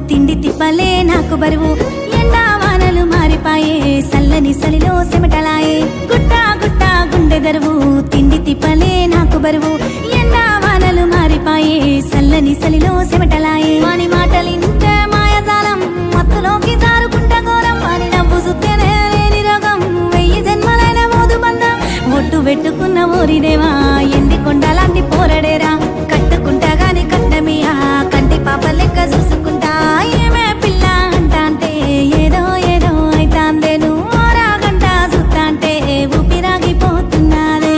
తిండి తిప్పలే నాకు బరువు ఎండా వానలు మారిపాయే సల్లని సలిలో సెమటలాయే గుట్టా గుట్టా గుండె దరువు తిండి తిప్పలే నాకు బరువు ఎండా వానలు మారిపాయే సల్లని సలిలో సెమటలాయే వాని మాటలింటే మాయజాలం మత్తులోకి జారుకుంటా ఘోరం వాని నవ్వు సుత్తేనే లేని రోగం 1000 జన్మలైన మోదు బంధం ఒట్టు పెట్టుకున్న ఓరిదేవా ఎండి కొండలాంటి పోరడేరా కట్టుకుంటా గాని కట్టమియా కంటి పాప లెక్క చూసుకుంటా ఏమే పిల్ల అంటా అంటే ఏదో ఏదో అయితాందే నువ్వు రాగంట చూస్తా అంటే ఊపిరాగిపోతున్నాదే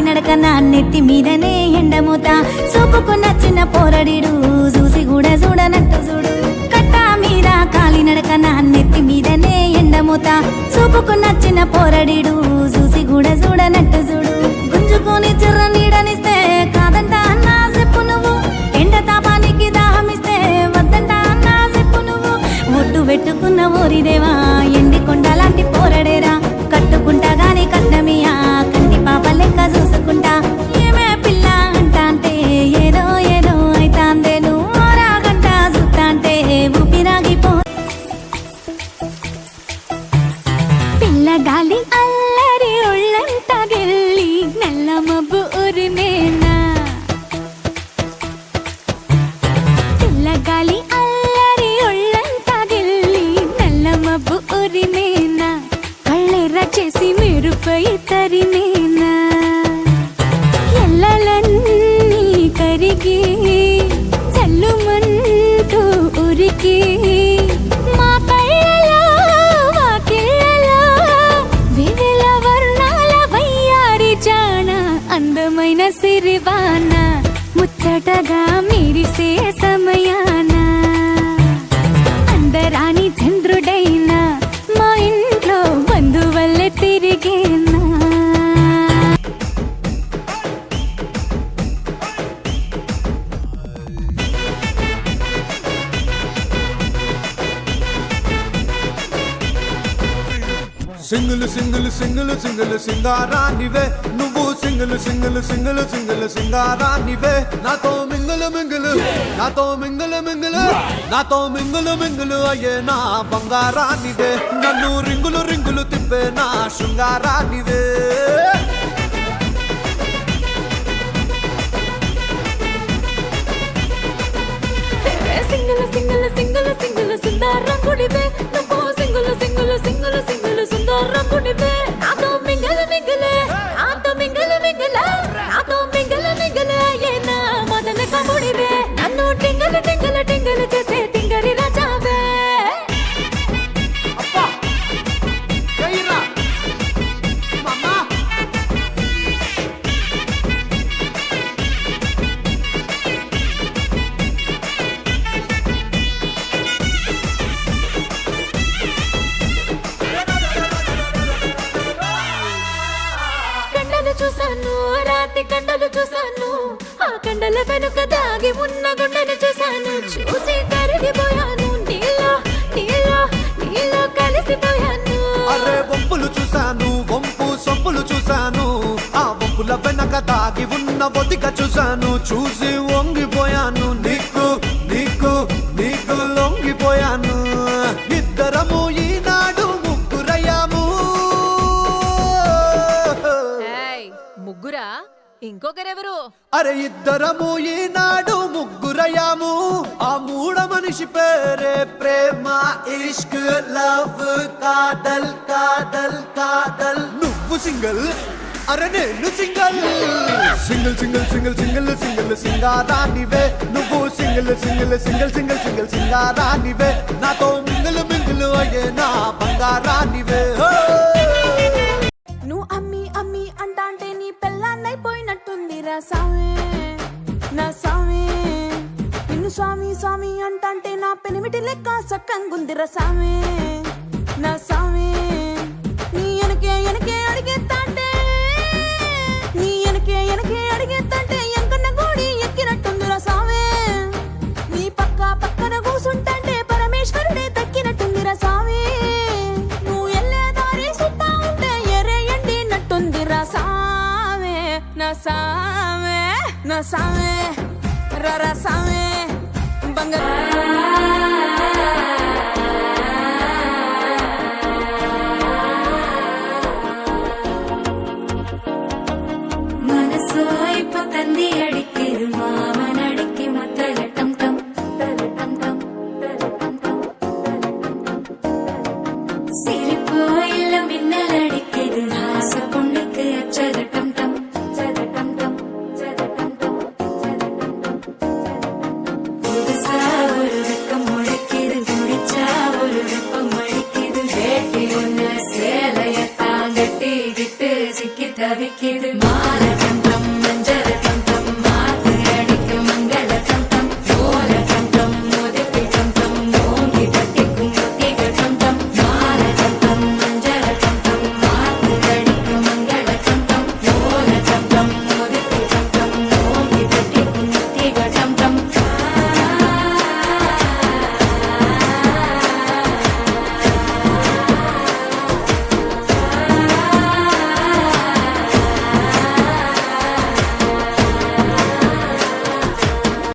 నడకన నెత్తి మీదనే ఎండమూత చూపుకున్న చిన్న పోరడిడు చూసి కూడా చూడనట్టు చూడు కట్టా మీద కాలి నడకన నెత్తి మీదనే ఎండమూత చూపుకున్న చిన్న పోరడిడు చూసి కూడా చూడనట్టు చూడు గుంజుకొని చిర్ర నీడనిస్తే కాదంట అన్నా చెప్పు నువ్వు ఎండ తాపానికి దాహమిస్తే వద్దంట అన్నా చెప్పు నువ్వు ఒట్టు పెట్టుకున్న ఓరిదేవా ఎండి కొండలాంటి పోరడేరా కట్టుకుంటా గాని కట్నమియా కంటి పాప లెక్క చూసుకుంటా ఏమే పిల్ల అంటా అంటే ఏదో ఏదో అయితాందే నువ్వు రాగంట చూస్తా అంటే ఊపిరాగిపో పిల్లగాలి అల్లరి ఒళ్ళంతా గెల్లి నల్ల మబ్బు ఉరిమేనా పిల్లగాలి అల్లరి ఒళ్ళంతా గెల్లి నల్ల మబ్బు ఉరిమేనా కళ్ళెర్ర చేసి మెరుపై తరిమేనా ఎల్లలన్నీ కరిగి చల్లుమంటూ ఉరికి మా కళ్ళలో వాకిళ్ళలో వివిధ వర్ణాల వయ్యారి జాణ అందమైన సిరివాన ముచ్చటగా మెరిసే సమయాన అందరాని చంద్రుడైనా మా ఇంట్లో బంధువల్లే తిరిగేనా సింగిల్ సింగిల్ సింగిల్ సింగిల్ సింగారానివే నువ్వు సింగిల్ సింగిల్ సింగిల్ సింగిల్ సింగారానివే నాతో మింగులు మింగులు నాతో మింగులు మింగులు నాతో మింగులు మింగులు అయ్యే నా బంగారానివే నన్ను రింగులు రింగులు తిప్పే నా శృంగారానివే సింగిల్ సింగిల్ సింగిల్ సింగిల్ సుందరంగుడివే నువ్వు సింగిల్ సింగిల్ సింగిల్ సింగిల్ సుందరంగుడివే నాతో మింగల మింగలే నాతో మింగల మింగల నాతో మింగల మింగలే ఏనా మదన కముడివే నన్ను టింగల టింగల టింగల చేసే టింగరి రాజావే అబ్బా కైరా మమ్మా చూసాను రాతి కండలు చూసాను ఆ కండల వెనుక దాగి ఉన్న గుండెను చూసాను చూసి కరిగిపోయాను నీలో నీలో నీలో కలిసిపోయాను అరే వంపులు చూసాను వంపు సొంపులు చూసాను ఆ వంపుల వెనక దాగి ఉన్న ఒదిక చూసాను చూసి వంగిపోయాను నీకు నీకు నీకు లొంగిపోయాను ఇద్దరము ఈనాడు ముగ్గురయ్యాము ముగ్గురా ఇంకొకరెవరు అరే ఇద్దరము ఈనాడు ముగ్గురయ్యాము ఆ మూడ మనిషి పేరే ప్రేమ ఇష్క్ లవ్ కాదల్ కాదల్ కాదల్ నువ్వు సింగిల్ అరే నేను single single single single single single సింగారానివే నువ్వు single single single single single సింగారానివే నాతో మింగిల్ మింగిల్ అయ్యే నా బంగారానివే నువ్వు అమ్మి అమ్మి అంటాంటే నీ పెళ్ళాన్నైపోయినట్టుంది రా సామే నా సామే నిన్ను స్వామి స్వామి అంటాంటే నా పెనిమిటి లెక్క సక్కంగుందిరా సామే నా సామే నీ ఎనకే ఎనకే అడిగేస్తాంటే నీ ఎనకే ఎనకే అడిగేస్తాంటే ఎంకన్న గోడి ఎక్కినట్టుందిరా సామే సామే బంగారు మనసు అయిపోతుంది అడిక్కేది మామనడికి మత్తల టం టం సిరిపోయిల్ల మిన్నలడిక్కేది హాస పుండుకు అచ్చద టం టం புதுசா ஒரு வெக்கம் முளைக்குது குடிச்சா ஒரு வெப்பம் அடிக்குது வேட்டி ஒண்ணு சேலையத்தான் கட்டிக்கிட்டு சிக்கி தவிக்குது